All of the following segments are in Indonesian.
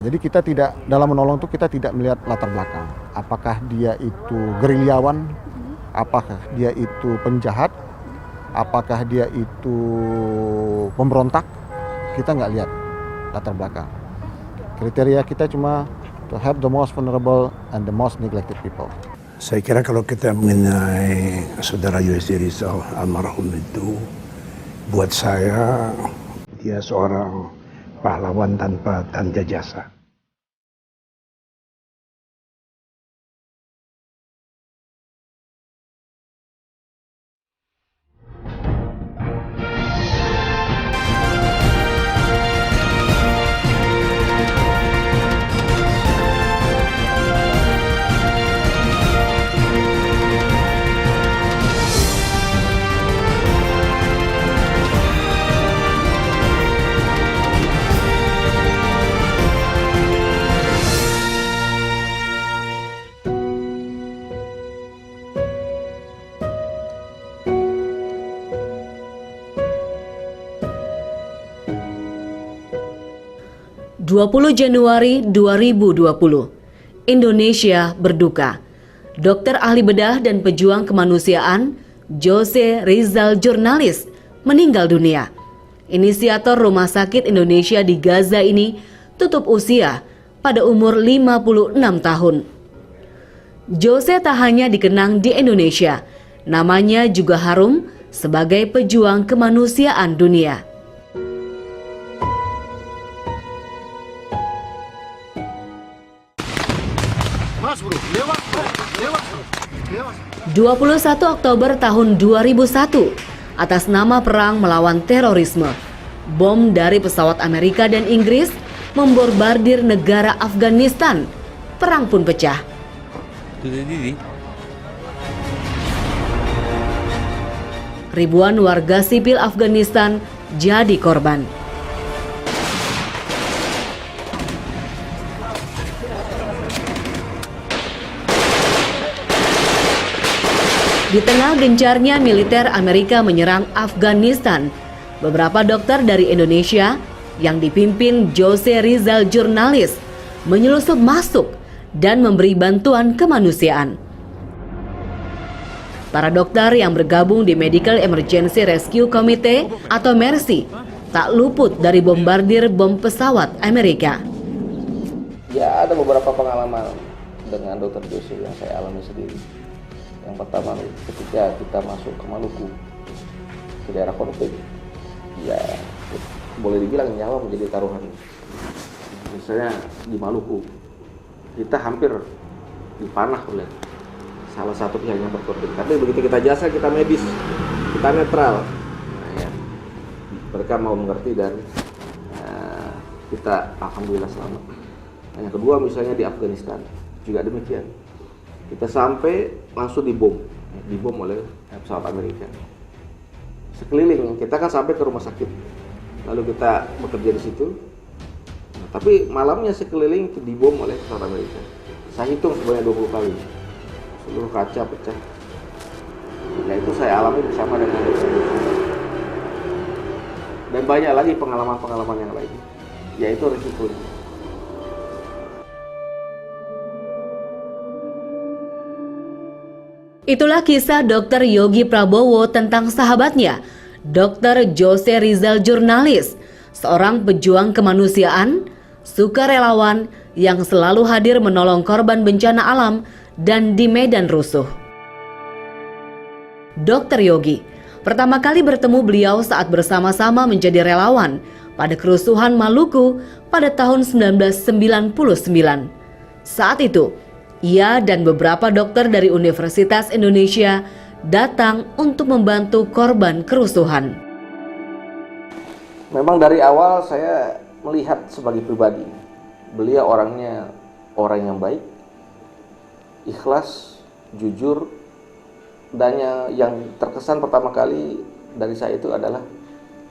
Jadi kita tidak, dalam menolong itu kita tidak melihat latar belakang. Apakah dia itu gerilyawan, apakah dia itu penjahat, apakah dia itu pemberontak, kita nggak lihat latar belakang. Kriteria kita cuma to help the most vulnerable and the most neglected people. Saya kira kalau kita mengenai saudara Yossi Rizal almarhum itu, buat saya dia seorang pahlawan tanpa tanda jasa. 20 Januari 2020, Indonesia berduka. Dokter ahli bedah dan pejuang kemanusiaan Yossi Rizal jurnalis meninggal dunia. Inisiator Rumah Sakit Indonesia di Gaza ini tutup usia pada umur 56 tahun. Yossi tak hanya dikenang di Indonesia, namanya juga harum sebagai pejuang kemanusiaan dunia. 21 Oktober tahun 2001, atas nama perang melawan terorisme, bom dari pesawat Amerika dan Inggris membombardir negara Afghanistan. Perang pun pecah. Ribuan warga sipil Afghanistan jadi korban. Di tengah gencarnya militer Amerika menyerang Afghanistan, beberapa dokter dari Indonesia yang dipimpin Yossi Rizal jurnalis menyelusup masuk dan memberi bantuan kemanusiaan. Para dokter yang bergabung di Medical Emergency Rescue Committee atau MERSI tak luput dari bombardir bom pesawat Amerika. Ya, ada beberapa pengalaman dengan Dr. Yossi yang saya alami sendiri. Yang pertama, ketika kita masuk ke Maluku, ke daerah konflik, ya boleh dibilang nyawa menjadi taruhan. Misalnya di Maluku, kita hampir dipanah oleh salah satu pihak yang berkonflik. Tapi begitu kita jasa, kita medis, kita netral. Nah, ya, mereka mau mengerti dan kita alhamdulillah selamat. Nah, yang kedua misalnya di Afghanistan juga demikian. Kita sampai langsung dibom oleh pesawat Amerika. Sekeliling kita kan sampai ke rumah sakit, lalu kita bekerja di situ. Nah, tapi malamnya sekeliling dibom oleh pesawat Amerika. Saya hitung sebanyak 20 kali, seluruh kaca pecah. Nah, itu saya alami bersama dengan dan banyak lagi pengalaman-pengalaman yang lain, yaitu risikonya. Itulah kisah Dr. Yogi Prabowo tentang sahabatnya, Dr. Yossi Rizal jurnalis, seorang pejuang kemanusiaan, sukarelawan yang selalu hadir menolong korban bencana alam dan di medan rusuh. Dr. Yogi pertama kali bertemu beliau saat bersama-sama menjadi relawan pada kerusuhan Maluku pada tahun 1999. Saat itu, ia dan beberapa dokter dari Universitas Indonesia datang untuk membantu korban kerusuhan. Memang dari awal saya melihat sebagai pribadi, beliau orangnya orang yang baik, ikhlas, jujur, dan yang terkesan pertama kali dari saya itu adalah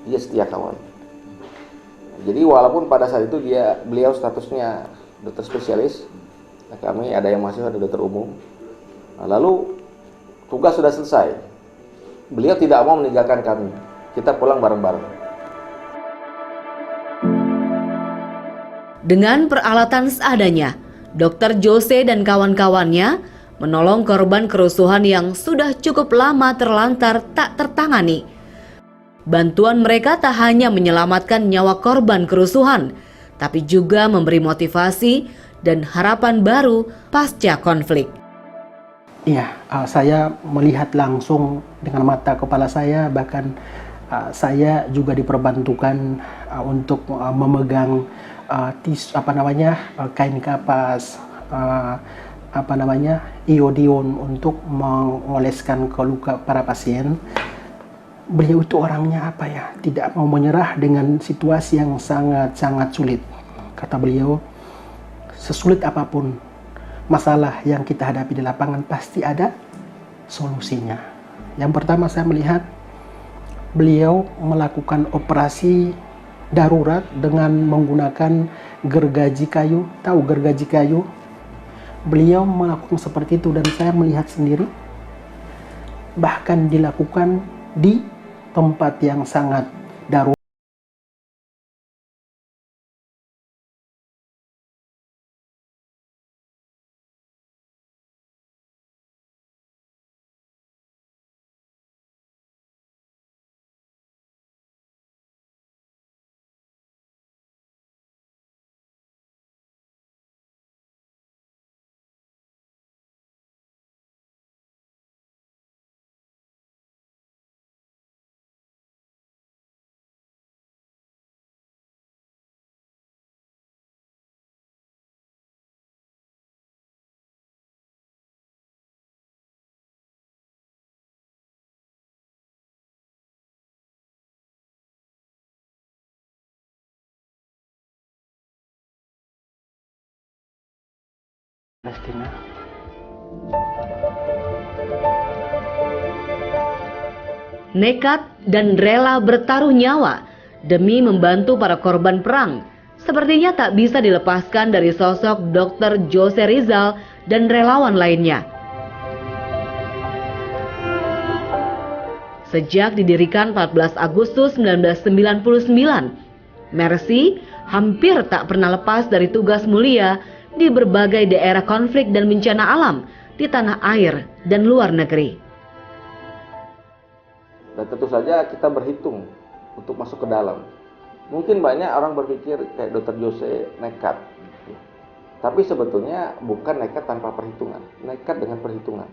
dia setia kawan. Jadi walaupun pada saat itu beliau statusnya dokter spesialis, kami ada yang masih ada dokter umum. Nah, lalu tugas sudah selesai, beliau tidak mau meninggalkan kami, kita pulang bareng-bareng. Dengan peralatan seadanya, Dr. Jose dan kawan-kawannya menolong korban kerusuhan yang sudah cukup lama terlantar tak tertangani. Bantuan mereka tak hanya menyelamatkan nyawa korban kerusuhan, tapi juga memberi motivasi dan harapan baru pasca konflik. Iya, saya melihat langsung dengan mata kepala saya, bahkan saya juga diperbantukan untuk memegang kain kapas, iodium untuk mengoleskan ke luka para pasien. Beliau itu orangnya tidak mau menyerah dengan situasi yang sangat sulit. Kata beliau, sesulit apapun masalah yang kita hadapi di lapangan pasti ada solusinya. Yang pertama saya melihat beliau melakukan operasi darurat dengan menggunakan gergaji kayu. Tahu gergaji kayu? Beliau melakukan seperti itu dan saya melihat sendiri. Bahkan dilakukan di tempat yang sangat darurat. Palestina. Nekat dan rela bertaruh nyawa demi membantu para korban perang sepertinya tak bisa dilepaskan dari sosok Dr. Jose Rizal dan relawan lainnya. Sejak didirikan 14 Agustus 1999, Mercy hampir tak pernah lepas dari tugas mulia di berbagai daerah konflik dan bencana alam di tanah air dan luar negeri. Dan tentu saja kita berhitung untuk masuk ke dalam. Mungkin banyak orang berpikir kayak Dr. Jose nekat. Tapi sebetulnya bukan nekat tanpa perhitungan, nekat dengan perhitungan.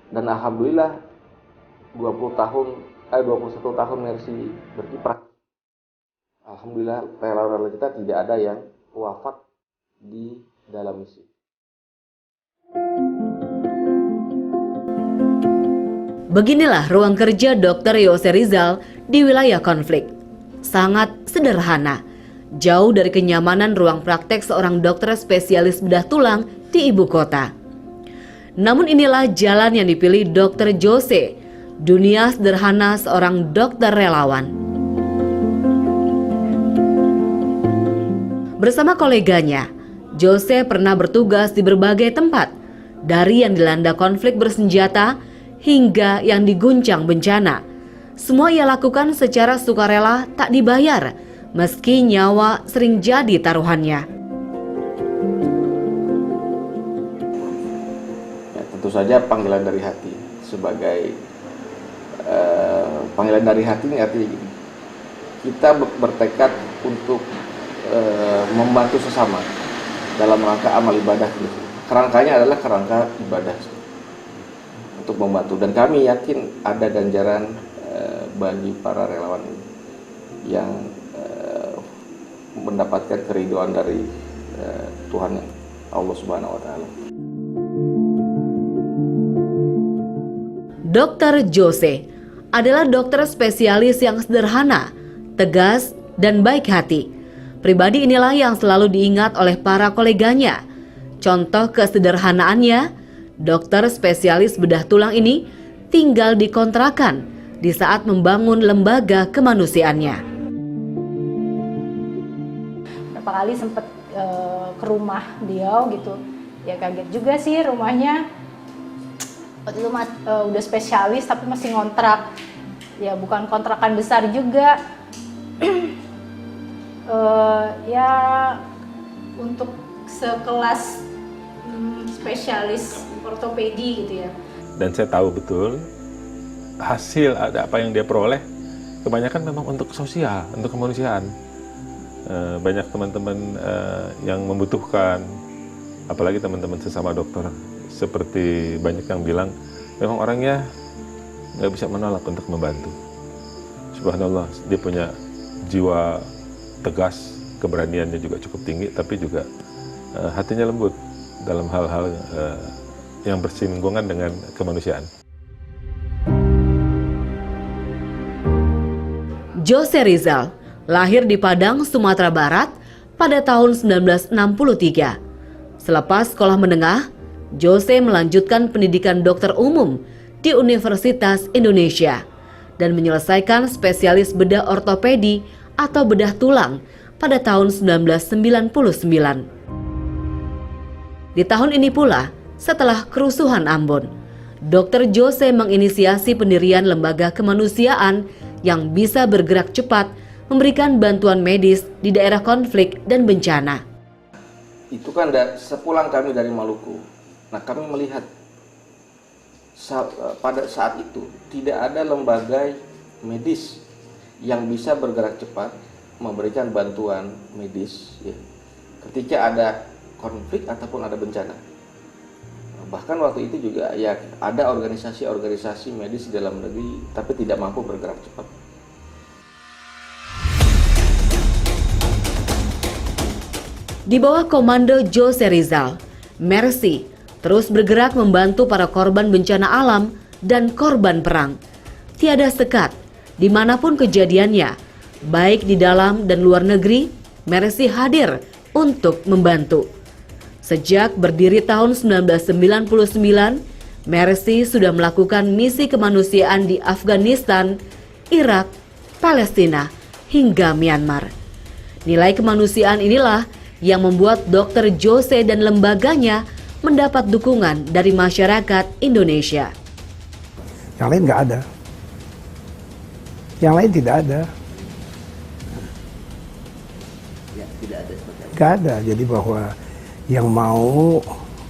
Dan alhamdulillah 21 tahun Mercy berkiprah. Alhamdulillah relawan kita tidak ada yang wafat di dalam misi. Beginilah ruang kerja Dr. Jose Rizal di wilayah konflik. Sangat sederhana, jauh dari kenyamanan ruang praktek seorang dokter spesialis bedah tulang di ibu kota. Namun inilah jalan yang dipilih Dr. Jose, dunia sederhana seorang dokter relawan. Bersama koleganya, Jose pernah bertugas di berbagai tempat, dari yang dilanda konflik bersenjata hingga yang diguncang bencana. Semua ia lakukan secara sukarela, tak dibayar, meski nyawa sering jadi taruhannya. Ya, tentu saja panggilan dari hati. Sebagai panggilan dari hati ini artinya gini, kita bertekad untuk membantu sesama dalam rangka amal ibadah. Kerangkanya adalah kerangka ibadah untuk membantu, dan kami yakin ada ganjaran bagi para relawan ini yang mendapatkan keridhaan dari Tuhan Allah Subhanahu wa taala. Dr. Jose adalah dokter spesialis yang sederhana, tegas, dan baik hati. Pribadi inilah yang selalu diingat oleh para koleganya. Contoh kesederhanaannya, dokter spesialis bedah tulang ini tinggal di kontrakan di saat membangun lembaga kemanusiaannya. Berapa kali sempat ke rumah dia gitu, ya kaget juga sih rumahnya. Waktu itu udah spesialis tapi masih ngontrak, ya bukan kontrakan besar juga. ya untuk sekelas spesialis ortopedi gitu ya. Dan saya tahu betul hasil ada apa yang dia peroleh kebanyakan memang untuk sosial, untuk kemanusiaan. Banyak teman-teman yang membutuhkan, apalagi teman-teman sesama dokter, seperti banyak yang bilang memang orangnya nggak bisa menolak untuk membantu. Subhanallah, dia punya jiwa tegas, keberaniannya juga cukup tinggi, tapi juga hatinya lembut dalam hal-hal yang bersinggungan dengan kemanusiaan. Jose Rizal lahir di Padang, Sumatera Barat pada tahun 1963. Selepas sekolah menengah, Jose melanjutkan pendidikan dokter umum di Universitas Indonesia dan menyelesaikan spesialis bedah ortopedi atau bedah tulang pada tahun 1999. Di tahun ini pula, setelah kerusuhan Ambon, Dr. Jose menginisiasi pendirian lembaga kemanusiaan yang bisa bergerak cepat memberikan bantuan medis di daerah konflik dan bencana. Itu kan sepulang kami dari Maluku. Nah, kami melihat pada saat itu tidak ada lembaga medis yang bisa bergerak cepat memberikan bantuan medis ya, ketika ada konflik ataupun ada bencana. Bahkan waktu itu juga ya ada organisasi-organisasi medis di dalam negeri tapi tidak mampu bergerak cepat. Di bawah komando Jose Rizal, Mercy terus bergerak membantu para korban bencana alam dan korban perang. Tiada sekat, dimanapun kejadiannya, baik di dalam dan luar negeri, Mercy hadir untuk membantu. Sejak berdiri tahun 1999, Mercy sudah melakukan misi kemanusiaan di Afghanistan, Irak, Palestina, hingga Myanmar. Nilai kemanusiaan inilah yang membuat Dr. Jose dan lembaganya mendapat dukungan dari masyarakat Indonesia. Yang lain nggak ada. Yang lain tidak ada. Ya, tidak ada seperti itu. Nggak ada. Jadi bahwa yang mau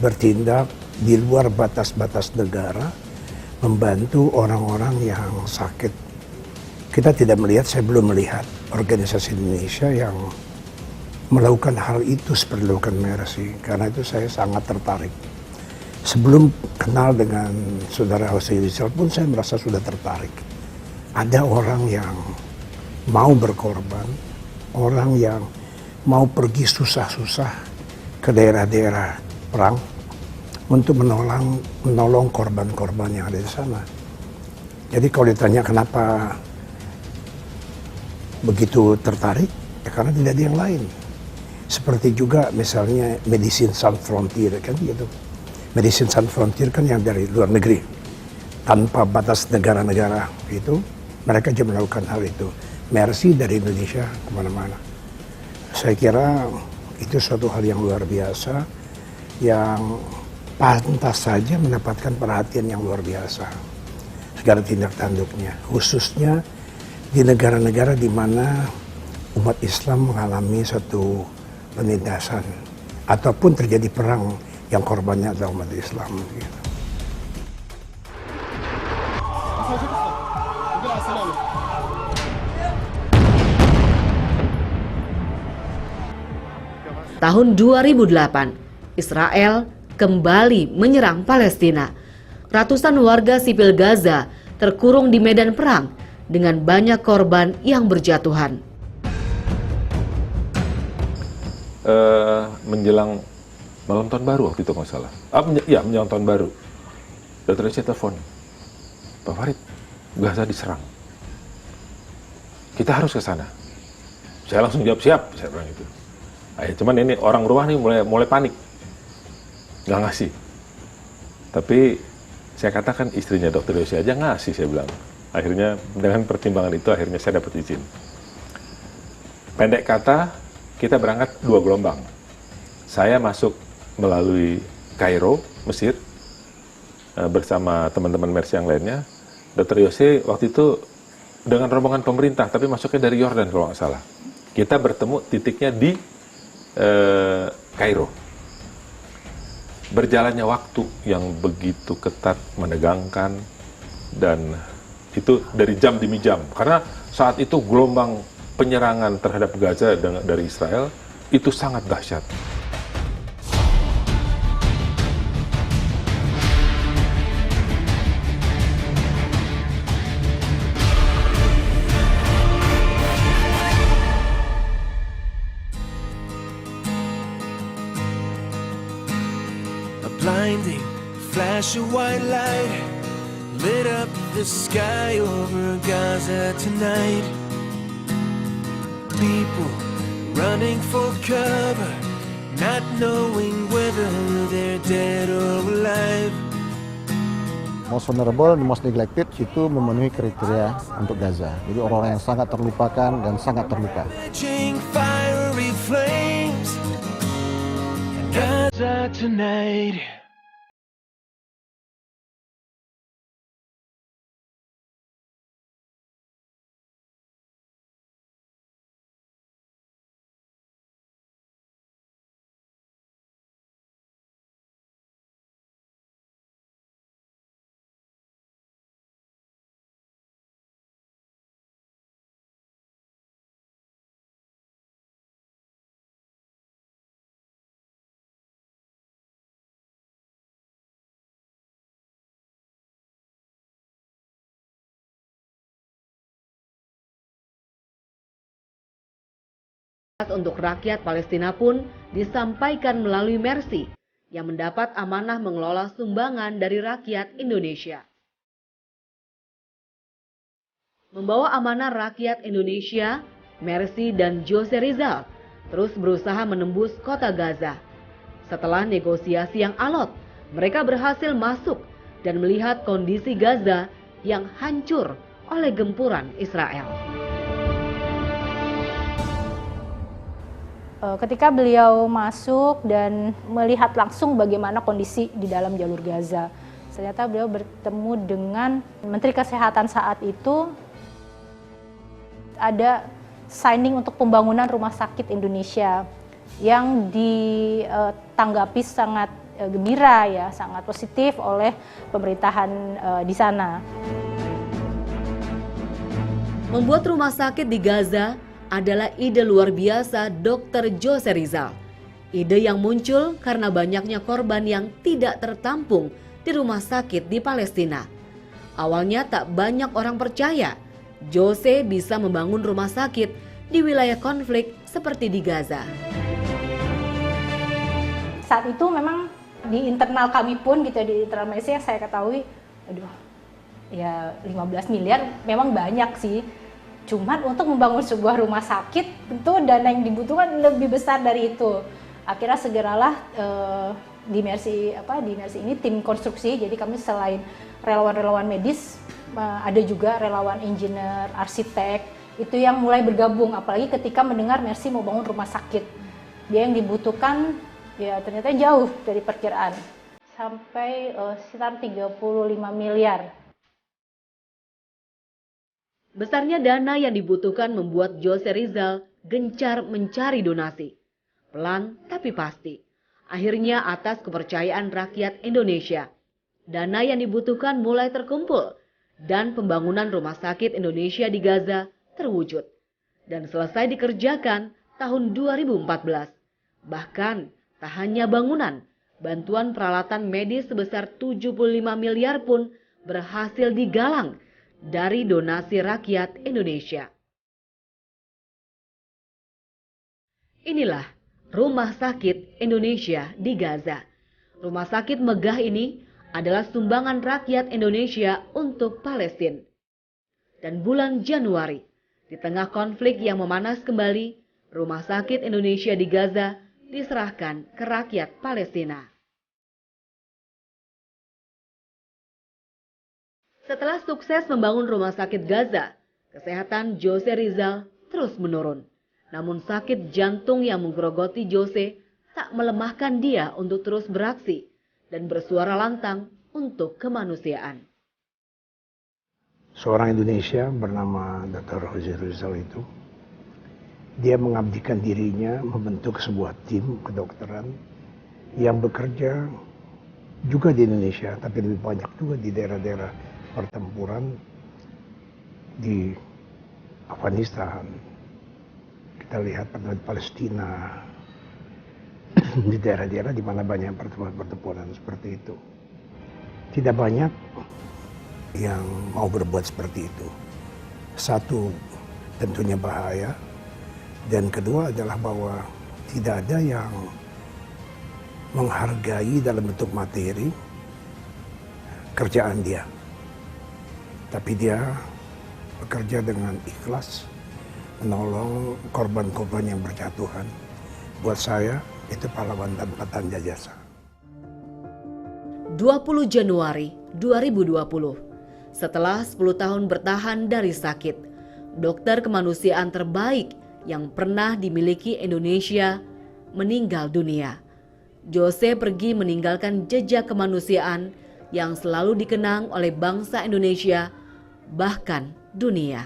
bertindak di luar batas-batas negara membantu orang-orang yang sakit. Kita tidak melihat, saya belum melihat organisasi Indonesia yang melakukan hal itu seperti dilakukan Mercy. Karena itu saya sangat tertarik. Sebelum kenal dengan saudara Jose Rizal pun saya merasa sudah tertarik. Ada orang yang mau berkorban, orang yang mau pergi susah-susah ke daerah-daerah perang untuk menolong korban-korban yang ada di sana. Jadi kalau ditanya kenapa begitu tertarik, ya karena tidak ada yang lain. Seperti juga misalnya Medicine Sans Frontier kan gitu. Medicine Sans Frontier kan yang dari luar negeri. Tanpa batas negara-negara itu, mereka juga melakukan hal itu. Mercy dari Indonesia kemana-mana. Saya kira itu suatu hal yang luar biasa, yang pantas saja mendapatkan perhatian yang luar biasa. Segala tindak tanduknya, khususnya di negara-negara di mana umat Islam mengalami satu penindasan ataupun terjadi perang yang korbannya adalah umat Islam. Gitu. Tahun 2008, Israel kembali menyerang Palestina. Ratusan warga sipil Gaza terkurung di medan perang dengan banyak korban yang berjatuhan. Menjelang malam tahun baru waktu itu nggak salah. Ya, menjelang tahun baru. Dr. Rizal telepon, Pak Farid, Gaza diserang. Kita harus ke sana. Saya langsung jawab siap, saya bilang gitu. Cuman ini orang rumah nih mulai panik, nggak ngasih. Tapi saya katakan istrinya Dr. Yosi aja ngasih, saya bilang. Akhirnya dengan pertimbangan itu akhirnya saya dapat izin. Pendek kata, kita berangkat 2 gelombang. Saya masuk melalui Kairo, Mesir, bersama teman-teman Mercy yang lainnya. Dr. Yosi waktu itu dengan rombongan pemerintah, tapi masuknya dari Yordan kalau nggak salah. Kita bertemu titiknya di Kairo. Berjalannya waktu yang begitu ketat, menegangkan, dan itu dari jam demi jam. Karena saat itu gelombang penyerangan terhadap Gaza dari Israel itu sangat dahsyat. Blinding flash of white light lit up the sky over Gaza tonight. People running for cover, not knowing whether they're dead or alive. Most vulnerable, the most neglected itu memenuhi kriteria untuk Gaza. Jadi orang-orang yang sangat terlupakan dan sangat terluka. Fiery flames, Gaza tonight. Untuk rakyat Palestina pun disampaikan melalui Mercy yang mendapat amanah mengelola sumbangan dari rakyat Indonesia. Membawa amanah rakyat Indonesia, Mercy dan Jose Rizal terus berusaha menembus kota Gaza. Setelah negosiasi yang alot, mereka berhasil masuk dan melihat kondisi Gaza yang hancur oleh gempuran Israel. Ketika beliau masuk dan melihat langsung bagaimana kondisi di dalam jalur Gaza, ternyata beliau bertemu dengan Menteri Kesehatan saat itu. Ada signing untuk pembangunan rumah sakit Indonesia yang ditanggapi sangat gembira ya, sangat positif oleh pemerintahan di sana. Membuat rumah sakit di Gaza adalah ide luar biasa Dr. Jose Rizal. Ide yang muncul karena banyaknya korban yang tidak tertampung di rumah sakit di Palestina. Awalnya tak banyak orang percaya Jose bisa membangun rumah sakit di wilayah konflik seperti di Gaza. Saat itu memang di internal kami pun gitu, di internal Mercy yang saya ketahui, aduh ya 15 miliar memang banyak sih. Cuman untuk membangun sebuah rumah sakit tentu dana yang dibutuhkan lebih besar dari itu. Akhirnya segeralah di Mercy ini tim konstruksi. Jadi kami selain relawan-relawan medis ada juga relawan engineer, arsitek itu yang mulai bergabung. Apalagi ketika mendengar Mercy mau bangun rumah sakit, dia yang dibutuhkan ya ternyata jauh dari perkiraan, sampai sekitar 35 miliar. Besarnya dana yang dibutuhkan membuat Jose Rizal gencar mencari donasi. Pelan tapi pasti. Akhirnya atas kepercayaan rakyat Indonesia, dana yang dibutuhkan mulai terkumpul dan pembangunan rumah sakit Indonesia di Gaza terwujud dan selesai dikerjakan tahun 2014. Bahkan tak hanya bangunan, bantuan peralatan medis sebesar 75 miliar pun berhasil digalang dari donasi rakyat Indonesia. Inilah Rumah Sakit Indonesia di Gaza. Rumah sakit megah ini adalah sumbangan rakyat Indonesia untuk Palestina. Dan bulan Januari, di tengah konflik yang memanas kembali, Rumah Sakit Indonesia di Gaza diserahkan ke rakyat Palestina. Setelah sukses membangun rumah sakit Gaza, kesehatan Jose Rizal terus menurun. Namun sakit jantung yang menggerogoti Jose tak melemahkan dia untuk terus beraksi dan bersuara lantang untuk kemanusiaan. Seorang Indonesia bernama Dr. Jose Rizal itu, Dia mengabdikan dirinya membentuk sebuah tim kedokteran yang bekerja juga di Indonesia, tapi lebih banyak juga di daerah-daerah pertempuran di Afghanistan. Kita lihat pada Palestina, di daerah-daerah di mana banyak pertempuran seperti itu. Tidak banyak yang mau berbuat seperti itu. Satu, tentunya bahaya. Dan kedua adalah bahwa tidak ada yang menghargai dalam bentuk materi kerjaan dia. Tapi dia bekerja dengan ikhlas, menolong korban-korban yang berjatuhan. Buat saya, itu pahlawan tanpa tanda jasa. 20 Januari 2020, setelah 10 tahun bertahan dari sakit, dokter kemanusiaan terbaik yang pernah dimiliki Indonesia meninggal dunia. Jose pergi meninggalkan jejak kemanusiaan yang selalu dikenang oleh bangsa Indonesia, bahkan dunia.